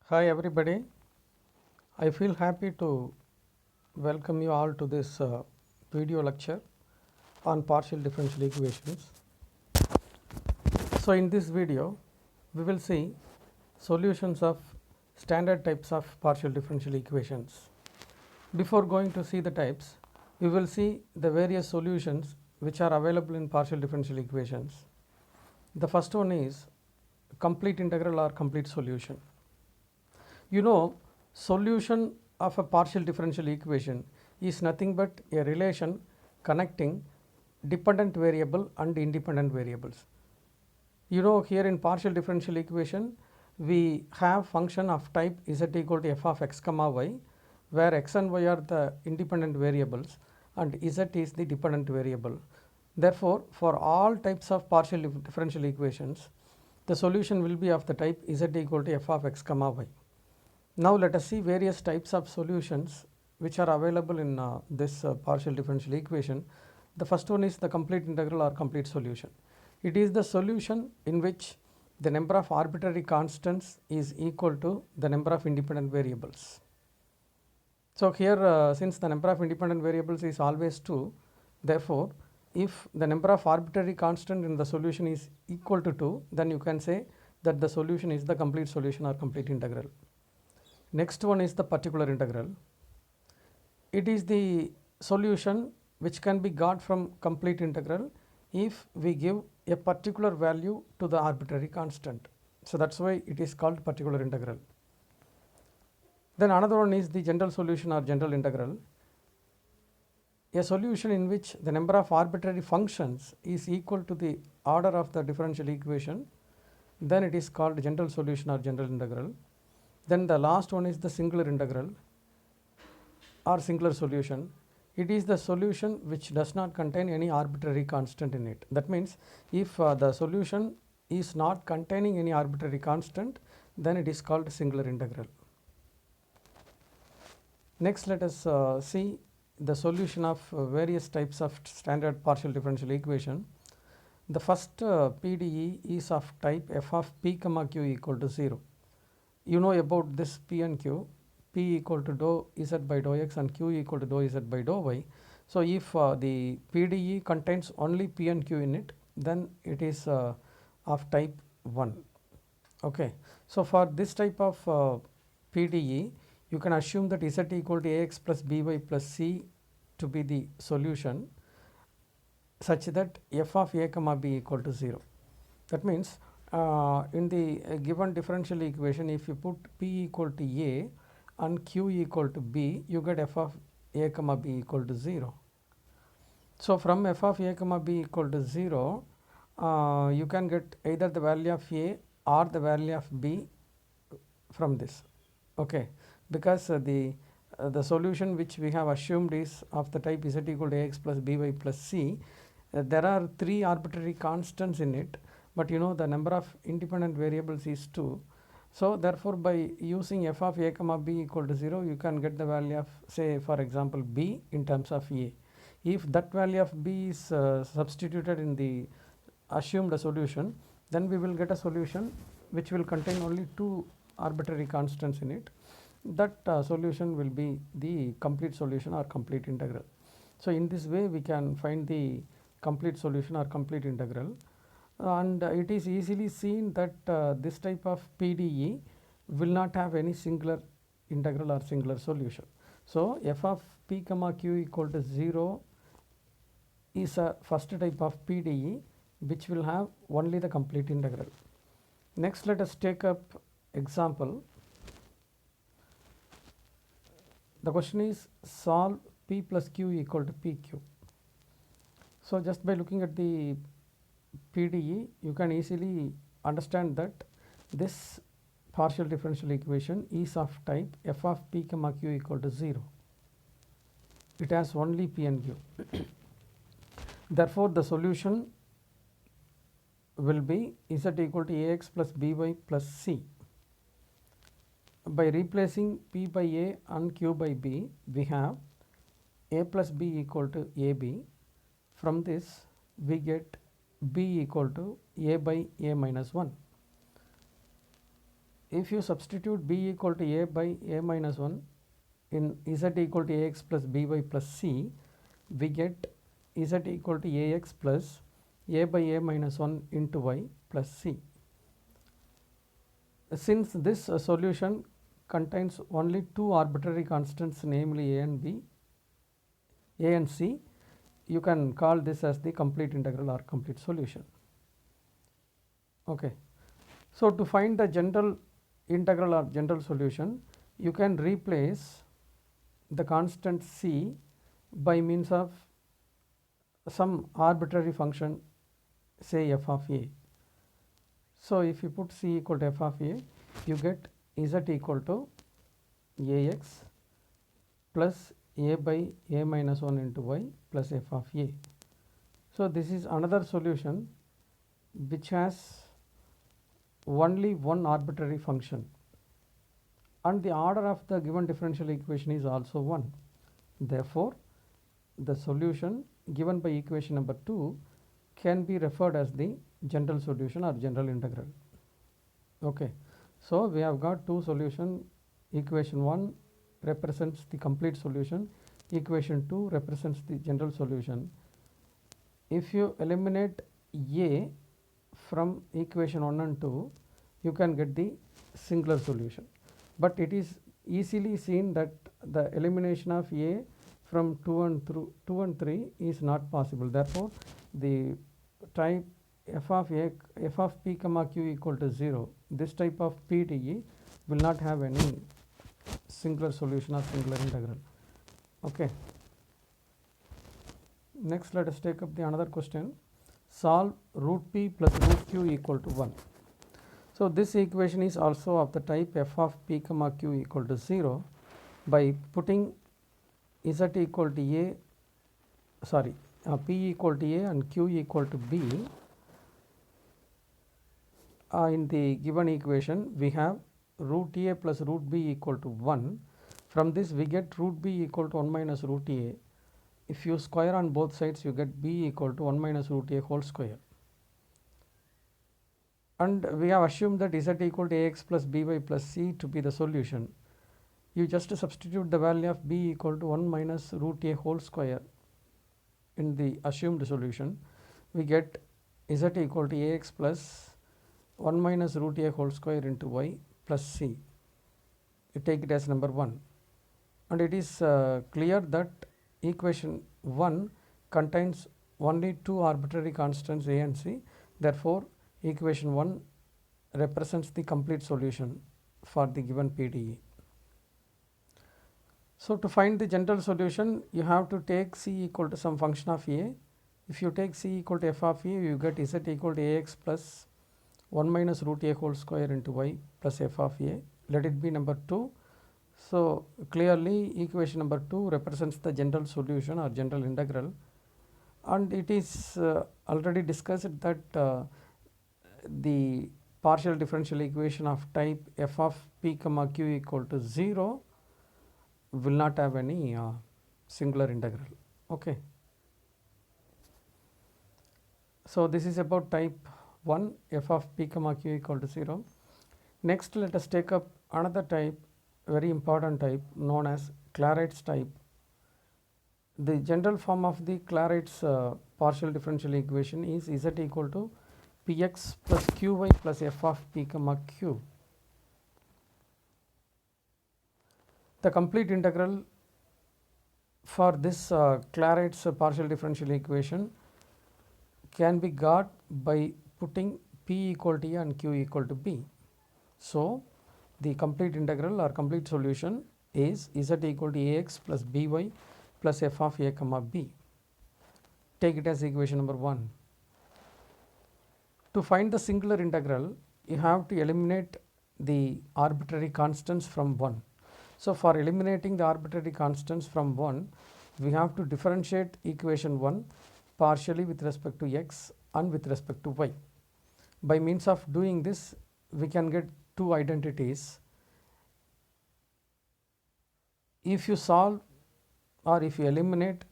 Hi everybody, I feel happy to welcome you all to this video lecture on partial differential equations. So in this video, we will see solutions of standard types of partial differential equations. Before going to see the types, we will see the various solutions which are available in partial differential equations. The first one is complete integral or complete solution. You know, solution of a partial differential equation is nothing but a relation connecting dependent variable and independent variables. You know, here in partial differential equation, we have function of type z equal to f of x comma y, where x and y are the independent variables and z is the dependent variable. Therefore, for all types of partial differential equations, the solution will be of the type z equal to f of x comma y. Now let us see various types of solutions which are available in this partial differential equation. The first one is the complete integral or complete solution. It is the solution in which the number of arbitrary constants is equal to the number of independent variables. So here since the number of independent variables is always 2, therefore if the number of arbitrary constant in the solution is equal to 2, then you can say that the solution is the complete solution or complete integral. Next one is the particular integral. It is the solution which can be got from complete integral if we give a particular value to the arbitrary constant. So that's why it is called particular integral. Then another one is the general solution or general integral. A solution in which the number of arbitrary functions is equal to the order of the differential equation, then it is called general solution or general integral. Then the last one is the singular integral or singular solution. It is the solution which does not contain any arbitrary constant in it. That means if the solution is not containing any arbitrary constant, then it is called singular integral. Next, let us see the solution of various types of standard partial differential equation. The first PDE is of type f of p comma q equal to 0. You know about this p and q, p equal to dou z by dou x and q equal to dou z by dou y. So if the PDE contains only p and q in it, then it is of type 1. Okay. So for this type of PDE, you can assume that z equal to ax plus by plus c to be the solution such that f of a comma b equal to 0. That means in the given differential equation, if you put p equal to a and q equal to b, you get f of a comma b equal to 0. So from f of a comma b equal to 0, you can get either the value of a or the value of b from this. Okay, because the solution which we have assumed is of the type z equal to ax plus by plus c. There are 3 arbitrary constants in it, but you know the number of independent variables is 2. So therefore by using f of a comma b equal to 0, you can get the value of, say for example, b in terms of a. If that value of b is substituted in the assumed solution, then we will get a solution which will contain only 2 arbitrary constants in it. That solution will be the complete solution or complete integral. So in this way we can find the complete solution or complete integral, and it is easily seen that this type of PDE will not have any singular integral or singular solution. So f of p comma q equal to 0 is a first type of PDE which will have only the complete integral. Next, let us take up example. The question is solve p plus q equal to pq. So just by looking at the PDE, you can easily understand that this partial differential equation is of type f of p comma q equal to 0. It has only p and q. Therefore the solution will be z equal to ax plus by plus c. By replacing p by a and q by b, we have a plus b equal to ab. From this we get b equal to a by a minus 1. if you substitute b equal to a by a minus 1 in z equal to ax plus by plus c, we get z equal to ax plus a by a minus 1 into y plus c. Since this solution contains only two arbitrary constants, namely a and c, you can call this as the complete integral or complete solution. Okay. So to find the general integral or general solution, you can replace the constant c by means of some arbitrary function, say f of a. So if you put c equal to f of a, you get z equal to ax plus a by a minus 1 into y plus f of a. So this is another solution which has only one arbitrary function, and the order of the given differential equation is also 1. Therefore, the solution given by equation number 2 can be referred as the general solution or general integral. Okay. So we have got two solutions. Equation 1 represents the complete solution, equation 2 represents the general solution. If you eliminate a from equation 1 and 2, you can get the singular solution, but it is easily seen that the elimination of a from 2 and 3 is not possible. Therefore, the type f of p comma q equal to 0, this type of PDE will not have any singular solution or singular integral. Okay. Next, let us take up the another question. Solve root p plus root q equal to 1. So this equation is also of the type f of p comma q equal to 0 by putting z equal to p equal to a and q equal to b. In the given equation, we have root a plus root b equal to 1. From this we get root b equal to 1 minus root a. If you square on both sides, you get b equal to 1 minus root a whole square. And we have assumed that z equal to ax plus by plus c to be the solution. You just substitute the value of b equal to 1 minus root a whole square in the assumed solution. We get z equal to ax plus 1 minus root a whole square into y plus c. You take it as number 1. And it is clear that equation 1 contains only two arbitrary constants a and c. Therefore, equation 1 represents the complete solution for the given PDE. So to find the general solution, you have to take c equal to some function of a. If you take c equal to f of a, you get z equal to ax plus 1 minus root a whole square into y plus f of a. Let it be number 2. So clearly equation number 2 represents the general solution or general integral, and it is already discussed that the partial differential equation of type f of p comma q equal to 0 will not have any singular integral. Okay. So this is about type 1, f of p comma q equal to 0. Next, let us take up another type, very important type, known as Clairaut's type. The general form of the Clairaut's partial differential equation is z equal to px plus qy plus f of p comma q. The complete integral for this Clairaut's partial differential equation can be got by putting p equal to a and q equal to b. So the complete integral or complete solution is z equal to ax plus by plus f of a comma b. Take it as equation number 1. To find the singular integral, you have to eliminate the arbitrary constants from 1. So for eliminating the arbitrary constants from 1, we have to differentiate equation 1 partially with respect to x and with respect to y. By means of doing this, we can get two identities. If you solve or if you eliminate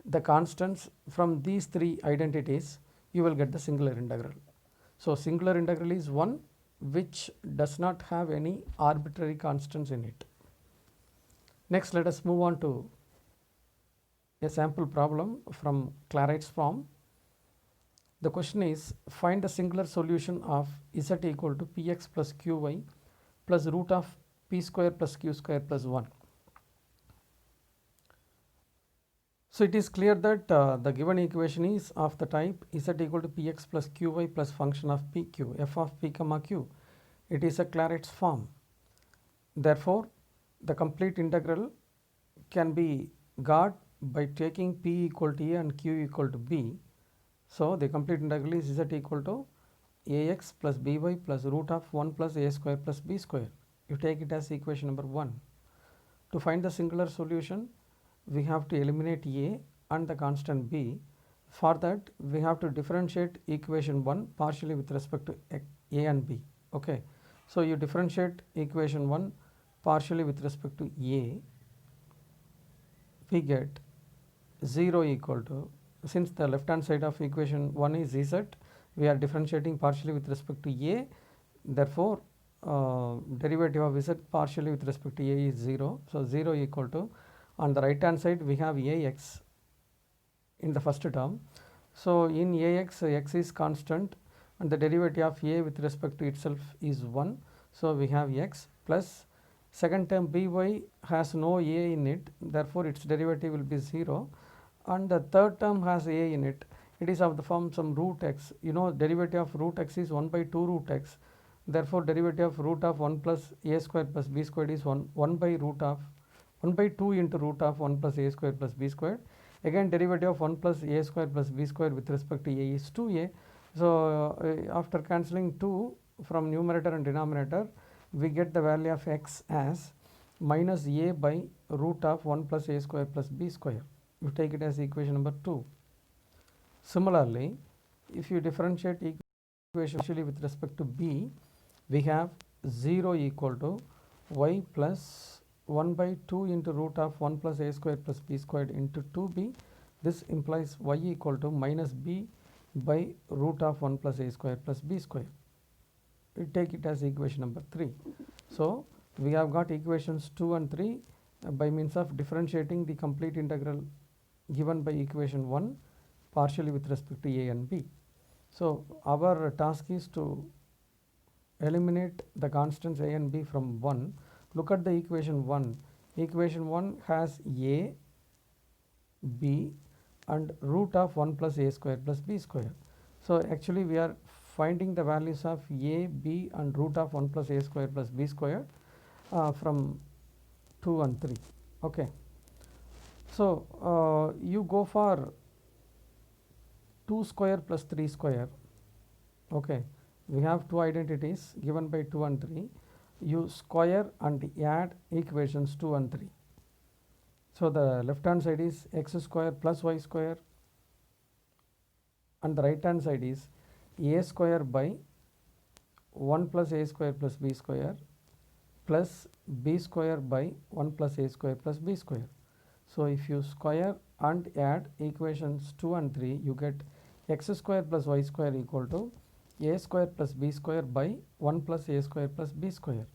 the constants from these three identities, you will get the singular integral. So singular integral is 1, which does not have any arbitrary constants in it. Next, let us move on to a sample problem from Clairaut's form. The question is, find the singular solution of z equal to px plus qy plus root of p square plus q square plus 1. So it is clear that the given equation is of the type z equal to px plus qy plus function of pq, f of p comma q. It is a Clairaut's form. Therefore, the complete integral can be got by taking p equal to a and q equal to b. So the complete integral is z equal to ax plus by plus root of 1 plus a square plus b square. You take it as equation number 1. To find the singular solution, we have to eliminate a and the constant b. For that, we have to differentiate equation 1 partially with respect to a and b. Okay. So you differentiate equation 1 partially with respect to a, we get 0 equal to, since the left hand side of equation 1 is z, we are differentiating partially with respect to a, therefore derivative of z partially with respect to a is 0. So 0 equal to, on the right hand side we have ax in the first term. So in ax, x is constant and the derivative of a with respect to itself is 1. So we have x plus second term by has no a in it, therefore its derivative will be 0, and the third term has a in it. It is of the form some root x. You know, derivative of root x is 1 by 2 root x. Therefore derivative of root of 1 plus a square plus b squared is 1 by root of 1 by 2 into root of 1 plus a square plus b squared. Again derivative of 1 plus a square plus b square with respect to a is 2a. So after cancelling 2 from numerator and denominator, we get the value of x as minus a by root of 1 plus a square plus b square. You take it as equation number 2. Similarly, if you differentiate equation actually with respect to b, we have 0 equal to y plus 1 by 2 into root of 1 plus a square plus b squared into 2b. This implies y equal to minus b by root of 1 plus a square plus b square. We take it as equation number 3. So we have got equations 2 and 3 by means of differentiating the complete integral given by equation 1 partially with respect to a and b. So our task is to eliminate the constants a and b from 1. Look at the equation 1. Equation 1 has a, b and root of 1 plus a square plus b square. So actually we are finding the values of a, b and root of 1 plus a square plus b square from 2 and 3. Okay. So you go for 2 square plus 3 square. Okay. We have two identities given by 2 and 3. You square and add equations 2 and 3. So the left hand side is x square plus y square and the right hand side is a square by 1 plus a square plus b square plus b square by 1 plus a square plus b square. So if you square and add equations 2 and 3, you get x square plus y square equal to a square plus b square by 1 plus a square plus b square.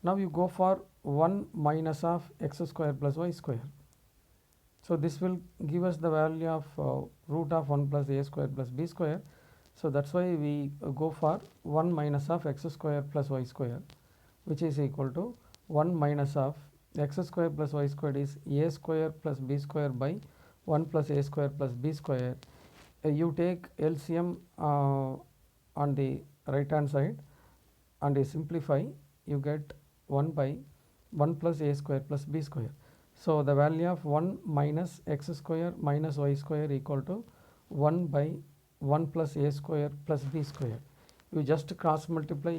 Now you go for 1 minus of x square plus y square. So this will give us the value of root of 1 plus a square plus b square. So that's why we go for 1 minus of x square plus y square, which is equal to 1 minus of x square plus y square is a square plus b square by 1 plus a square plus b square. You take LCM on the right hand side and you simplify, you get 1 by 1 plus a square plus b square. So the value of 1 minus x square minus y square equal to 1 by 1 plus a square plus b square. You just cross multiply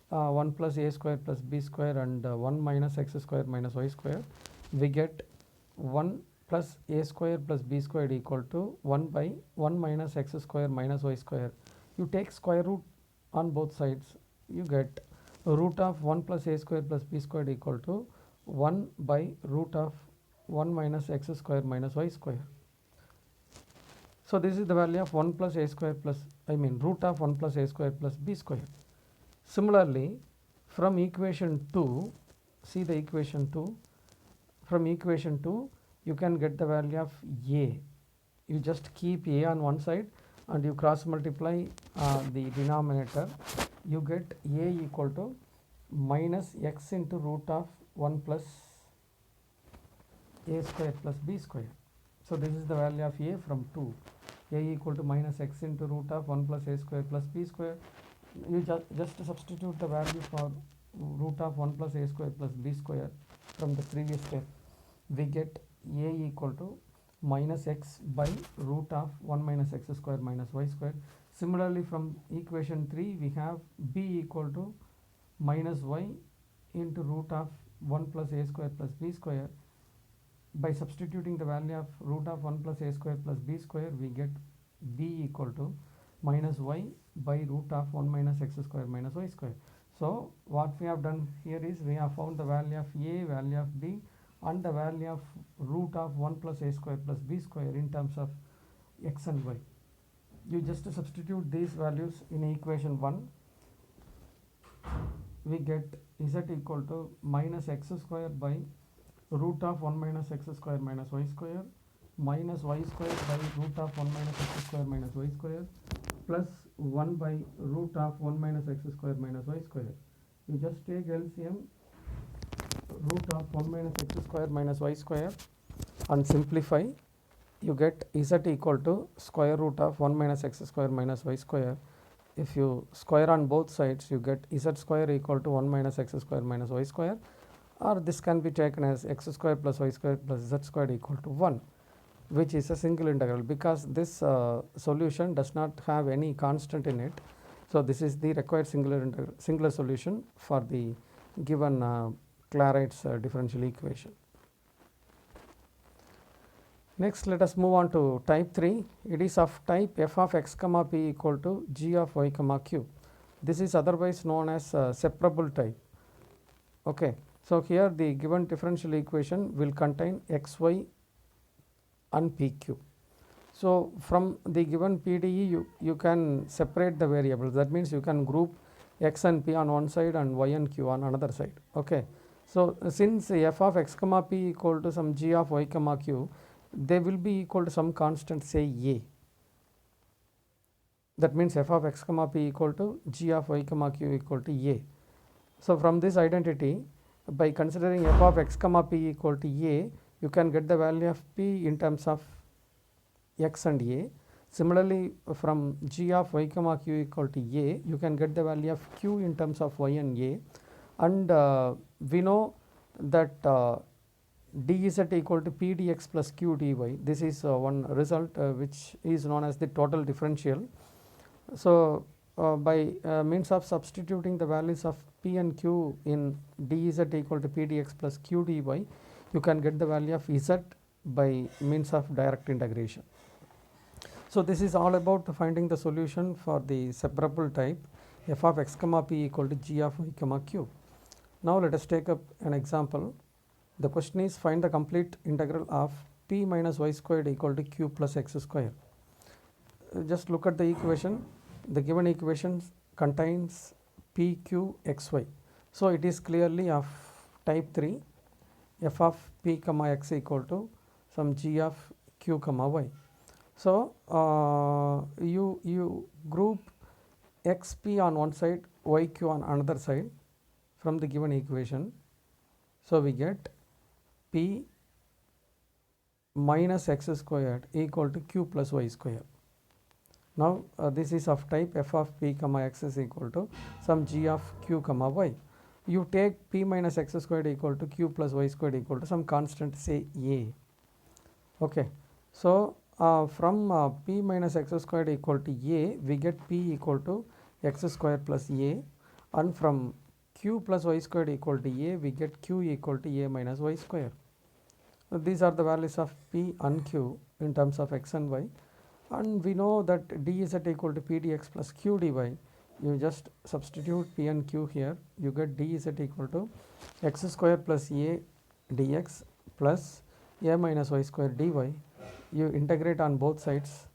1 plus a square plus b square and 1 minus x square minus y square. We get 1 plus a square plus b square equal to 1 by 1 minus x square minus y square. You take square root on both sides, you get root of 1 plus a square plus b square equal to 1 by root of 1 minus x square minus y square. So this is the value of 1 plus a square plus root of 1 plus a square plus b square. Similarly, from equation 2, see the equation 2, from equation 2 you can get the value of a. You just keep a on one side and you cross multiply the denominator, you get a equal to minus x into root of 1 plus a square plus b square. So this is the value of a from 2, a equal to minus x into root of 1 plus a square plus b square. You just substitute the value for root of 1 plus a square plus b square from the previous step. We get a equal to minus x by root of 1 minus x square minus y square. Similarly, from equation 3 we have b equal to minus y into root of 1 plus a square plus b square. By substituting the value of root of 1 plus a square plus b square, we get b equal to minus y by root of 1 minus x square minus y square. So what we have done here is we have found the value of a, value of b, and the value of root of 1 plus a square plus b square in terms of x and y. You just substitute these values in equation 1. We get z equal to minus x square by root of 1 minus x square minus y square minus y square by root of 1 minus x square minus y square plus 1 by root of 1 minus x square minus y square. You just take LCM root of 1 minus x square minus y square and simplify. You get z equal to square root of 1 minus x square minus y square. If you square on both sides, you get z square equal to 1 minus x square minus y square, or this can be taken as x square plus y square plus z square equal to 1, which is a single integral because this solution does not have any constant in it. So this is the required singular solution for the given Clairaut's differential equation. Next, let us move on to type 3. It is of type f of x comma p equal to g of y comma q. This is otherwise known as separable type. Okay. So here the given differential equation will contain x, y and pq. So from the given PDE you can separate the variables. That means you can group x and p on one side and y and q on another side. Okay. So since f of x comma p equal to some g of y comma q, they will be equal to some constant, say a. That means f of x comma p equal to g of y comma q equal to a. So from this identity, by considering f of x comma p equal to a, you can get the value of p in terms of x and a. Similarly, from g of y comma q equal to a, you can get the value of q in terms of y and a. And we know that dz equal to p dx plus q dy. This is one result which is known as the total differential. So by means of substituting the values of p and q in dz equal to p dx plus q dy, you can get the value of z by means of direct integration. So this is all about finding the solution for the separable type f of x comma p equal to g of y comma q. Now let us take up an example. The question is, find the complete integral of p minus y squared equal to q plus x square. Just look at the equation. The given equation contains p, q, x, y. So it is clearly of type 3, f of p comma x equal to some g of q comma y. So you group xp on one side, yq on another side from the given equation. So we get p minus x squared equal to q plus y square. Now this is of type f of p comma x is equal to some g of q comma y. You take p minus x squared equal to q plus y squared equal to some constant, say a. Okay. So from p minus x squared equal to a, we get p equal to x square plus a, and from q plus y squared equal to a, we get q equal to a minus y square. So these are the values of p and q in terms of x and y, and we know that dz equal to p dx plus q dy. You just substitute p and q here, you get dz equal to x square plus a dx plus a minus y square dy. You integrate on both sides,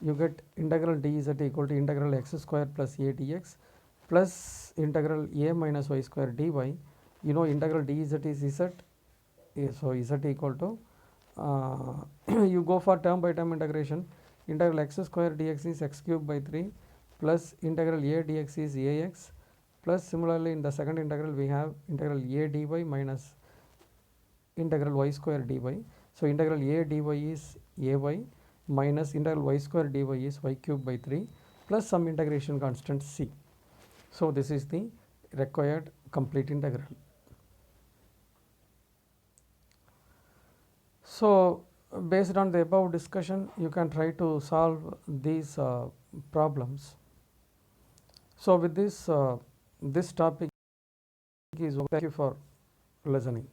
you get integral dz equal to integral x square plus a dx plus integral a minus y square dy. You know integral dz is z, so z equal to you go for term by term integration. Integral x square dx is x cube by 3 plus integral a dx is ax, plus similarly in the second integral we have integral a dy minus integral y square dy. So integral a dy is ay minus integral y square dy is y cube by 3 plus some integration constant c. So this is the required complete integral. So based on the above discussion, you can try to solve these problems. So with this, this topic is over. Thank you for listening.